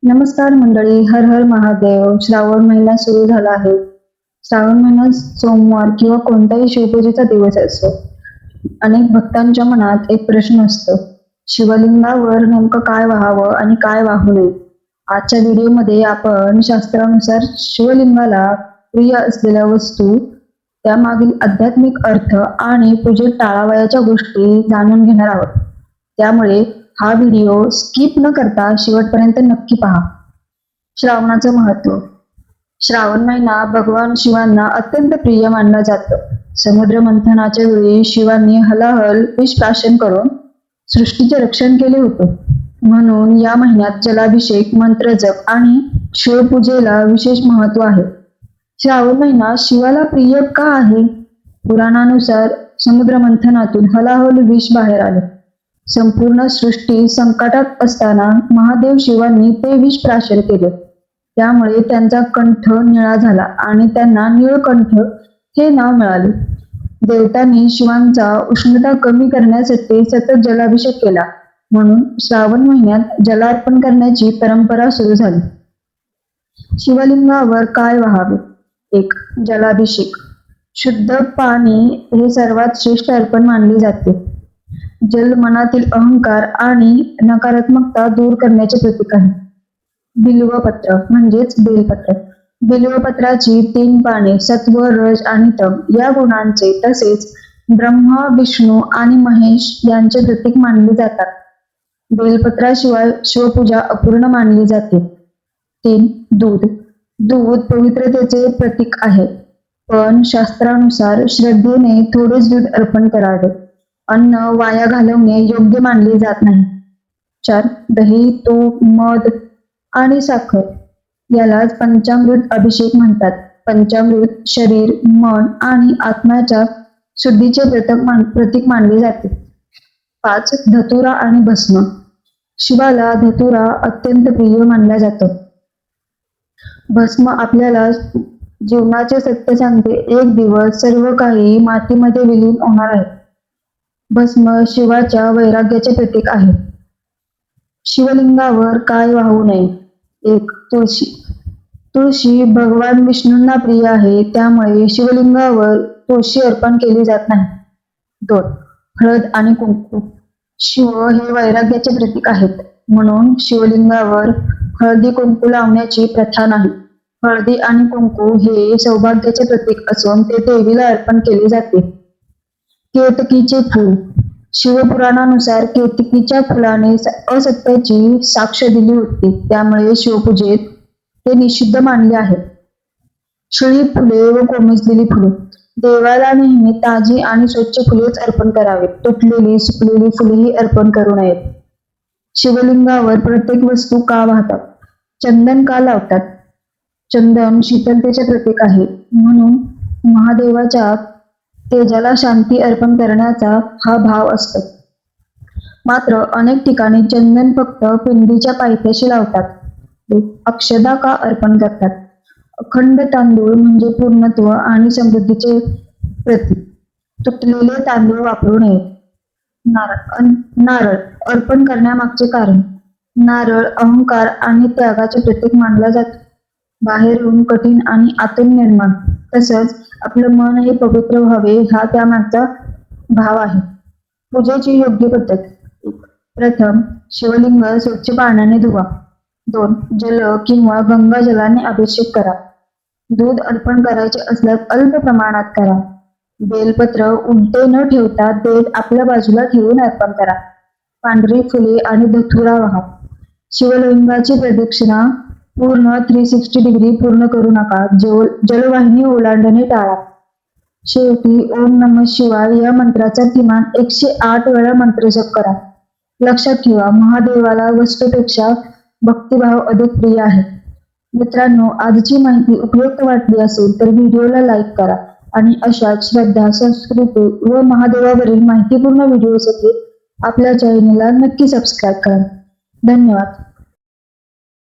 नमस्कार मंडळी, हर हर महादेव. श्रावण महिना सुरू झाला आहे. श्रावण महिना सोमवार किंवा कोणताही शिवपूजेचा दिवस असतो. अनेक भक्तांच्या मनात एक प्रश्न असतो, शिवलिंगावर नेमकं काय वाहावं आणि काय वाहू नये. आजच्या व्हिडिओमध्ये आपण शास्त्रानुसार शिवलिंगाला प्रिय असलेल्या वस्तू, त्यामागील आध्यात्मिक अर्थ आणि पूजेत टाळावयाच्या गोष्टी जाणून घेणार आहोत. त्यामुळे हा व्हिडिओ स्किप न करता शेवटपर्यंत नक्की पहा. श्रावणाचं महत्व. श्रावण महिना भगवान शिवांना अत्यंत प्रिय मानला जातो. समुद्र मंथनाच्या वेळी शिवांनी हलाहल विष प्राशन करून सृष्टीचे रक्षण केले होते. म्हणून या महिन्यात जलाभिषेक, मंत्रजप आणि शिवपूजेला विशेष महत्व आहे. श्रावण महिना शिवाला प्रिय का आहे? पुराणानुसार समुद्र मंथनातून हलाहल विष बाहेर आले. संपूर्ण सृष्टी संकटात असताना महादेव शिवांनी ते विष प्राशन केले. त्यामुळे त्यांचा कंठ निळा झाला आणि त्यांना निळकंठ हे नाव मिळाले. देवतांनी शिवांचा उष्णता कमी करण्यासाठी सतत जलाभिषेक केला. म्हणून श्रावण महिन्यात जलार्पण करण्याची परंपरा सुरू झाली. शिवलिंगावर काय वाहावे? 1. जलाभिषेक. शुद्ध पाणी हे सर्वात श्रेष्ठ अर्पण मानले जाते. जल मनातील अहंकार आणि नकारात्मकता दूर करण्याचे प्रतीक आहे. बिल्वपत्र म्हणजेच बेलपत्र. बिल्वपत्राची 3 पाने सत्व, रज आणि तम या गुणांचे तसेच ब्रह्मा, विष्णू आणि महेश यांचे प्रतीक मानले जातात. बेलपत्राशिवाय शिवपूजा अपूर्ण मानली जाते. 3. दूध. दूध पवित्रतेचे प्रतीक आहे, पण शास्त्रानुसार श्रद्धेने थोडेच दूध अर्पण करावे. अन्न वाया घालवणे योग्य मानले जात नाही. 4. दही, तूप, मध आणि साखर यालाच पंचामृत अभिषेक म्हणतात. पंचामृत शरीर, मन आणि आत्म्याच्या शुद्धीचे प्रतीक मानले जाते. 5. धतुरा आणि भस्म. शिवाला धतुरा अत्यंत प्रिय मानला जातो. भस्म आपल्याला जीवनाचे सत्य सांगते. एक दिवस सर्व काही मातीमध्ये विलीन होणार आहे. भस्म शिवाच्या वैराग्याचे प्रतीक आहे. शिवलिंगावर काय वाहू नये? 1. तुळशी. तुळशी भगवान विष्णूंना प्रिय आहे, त्यामुळे शिवलिंगावर तुळशी अर्पण केली जात नाही. 2. हळद आणि कुंकू. शिव हे वैराग्याचे प्रतीक आहेत, म्हणून शिवलिंगावर हळदी कुंकू लावण्याची प्रथा नाही. हळदी आणि कुंकू हे सौभाग्याचे प्रतीक असून ते देवीला अर्पण केले जाते. केतकीचे फूल. शिवपुराणानुसार केतकीच्या फुलाने असत्याची साक्ष दिली होती, त्यामुळे शिवपूजेत ते निषिद्ध मानले आहे. शिळी फुले व कोमेजलेली फुले. देवाला नेहमी ताजी आणि स्वच्छ फुलेच अर्पण करावीत. तुटलेली, सुकलेली फुलेही अर्पण करू नयेत. शिवलिंगावर प्रत्येक वस्तू का वाहतात? चंदन का लावतात? चंदन शीतलतेचे प्रतीक आहे, म्हणून महादेवाच्या तेजाला शांती अर्पण करण्याचा हा भाव असतो. मात्र अनेक ठिकाणी चंदन फक्त पिंडीच्या पायथ्याशी लावतात. अक्षदा का अर्पण करतात? अखंड तांदूळ म्हणजे पूर्णत्व आणि समृद्धीचे प्रतीक. तुटलेले तांदूळ वापरू नयेत. नारळ अर्पण करण्यामागचे कारण. नारळ अहंकार आणि त्यागाचे प्रतीक मानला जातो. बाहेरून कठीण आणि आतून निर्माण, तसंच आपलं मनही पवित्र व्हावे हा त्यामागचा भाव आहे. पूजेची योग्य पद्धत. 1. प्रथम शिवलिंग स्वच्छ पाण्याने धुवा. 2. जल किंवा गंगा जलाने अभिषेक करा. दूध अर्पण करायचे असल्यास अल्प प्रमाणात करा. बेलपत्र उलटे न ठेवता देठ आपल्या बाजूला ठेवून अर्पण करा. पांढरी फुले आणि धतुरा वाहा. शिवलिंगाची प्रदक्षिणा पूर्ण 360 डिग्री पूर्ण करू नका. जलवाहिनी ओलांडणे टाळा. शेवटी ओम नमः शिवाय या मंत्राचा किमान 108 वेळा मंत्रजप करा. लक्षात ठेवा, महादेवाला वस्तूपेक्षा भक्तिभाव अधिक प्रिय आहे. मित्रांनो, आजची माहिती उपयुक्त वाटली असेल तर व्हिडिओला लाईक करा आणि अशाच श्रद्धा, संस्कृती व महादेवावरील माहितीपूर्ण व्हिडिओसाठी आपल्या चॅनेलला नक्की सबस्क्राईब करा. धन्यवाद.